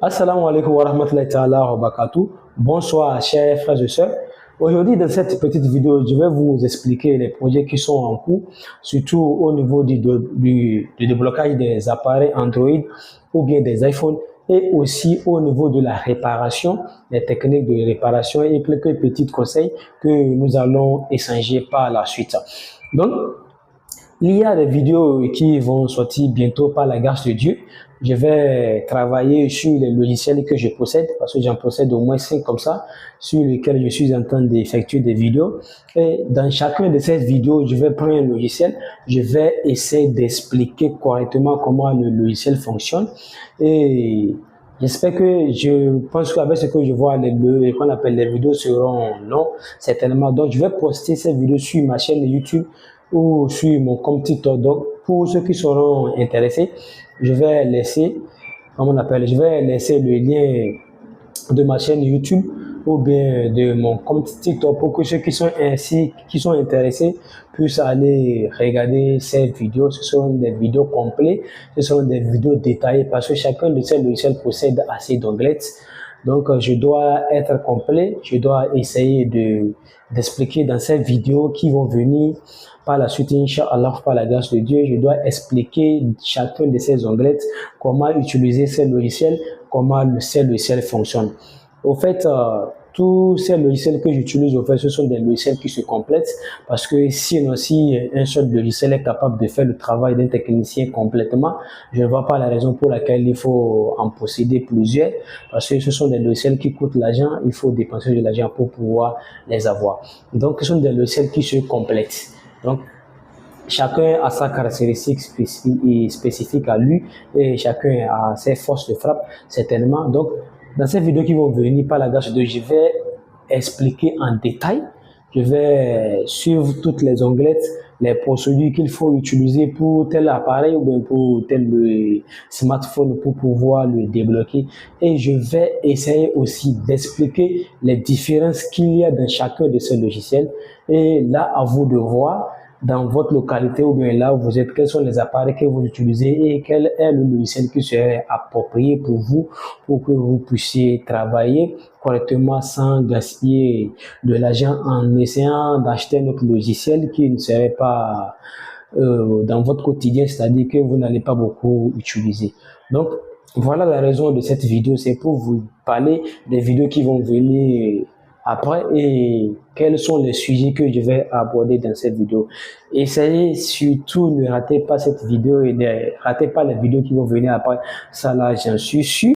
Assalamu alaikum wa rahmatullahi ta'ala wa barakatuh. Bonsoir, chers frères et sœurs. Aujourd'hui, dans cette petite vidéo, je vais vous expliquer les projets qui sont en cours, surtout au niveau du déblocage des appareils Android ou bien des iPhones, et aussi au niveau de la réparation, les techniques de réparation et quelques petits conseils que nous allons échanger par la suite. Donc, il y a des vidéos qui vont sortir bientôt par la grâce de Dieu. Je vais travailler sur les logiciels que je possède, parce que j'en possède au moins 5 comme ça, sur lesquels je suis en train d'effectuer des vidéos. Et dans chacune de ces vidéos, je vais prendre un logiciel, je vais essayer d'expliquer correctement comment le logiciel fonctionne. Et j'espère que je pense qu'avec ce que je vois, qu'on appelle les vidéos seront longues, certainement. Donc, je vais poster ces vidéos sur ma chaîne YouTube ou sur mon compte TikTok. Donc, pour ceux qui seront intéressés, je vais laisser, je vais laisser le lien de ma chaîne YouTube ou bien de mon compte TikTok pour que ceux qui sont intéressés puissent aller regarder ces vidéos. Ce sont des vidéos complètes, ce sont des vidéos détaillées parce que chacun de ces logiciels possède assez d'onglets. Donc, je dois être complet, je dois essayer d'expliquer dans ces vidéos qui vont venir par la suite, Inch'Allah, par la grâce de Dieu, je dois expliquer chacun de ces onglets, comment utiliser ces logiciels, comment ces logiciels fonctionnent. Au fait, tous ces logiciels que j'utilise, au fait, ce sont des logiciels qui se complètent parce que sinon, si un seul logiciel est capable de faire le travail d'un technicien complètement, je ne vois pas la raison pour laquelle il faut en posséder plusieurs parce que ce sont des logiciels qui coûtent l'argent, il faut dépenser de l'argent pour pouvoir les avoir. Donc, ce sont des logiciels qui se complètent. Donc, chacun a sa caractéristique spécifique à lui et chacun a ses forces de frappe, certainement. Donc, dans ces vidéos qui vont venir par la grâce de Dieu, je vais expliquer en détail. Je vais suivre toutes les onglettes, les procédures qu'il faut utiliser pour tel appareil ou bien pour tel smartphone pour pouvoir le débloquer. Et je vais essayer aussi d'expliquer les différences qu'il y a dans chacun de ces logiciels. Et là, à vous de voir dans votre localité ou bien là où vous êtes, quels sont les appareils que vous utilisez et quel est le logiciel qui serait approprié pour vous, pour que vous puissiez travailler correctement sans gaspiller de l'argent en essayant d'acheter notre logiciel qui ne serait pas dans votre quotidien, c'est-à-dire que vous n'allez pas beaucoup utiliser. Donc, voilà la raison de cette vidéo, c'est pour vous parler des vidéos qui vont venir après et quels sont les sujets que je vais aborder dans cette vidéo. Essayez surtout, ne ratez pas cette vidéo et ne ratez pas les vidéos qui vont venir après. Ça là, j'en suis sûr.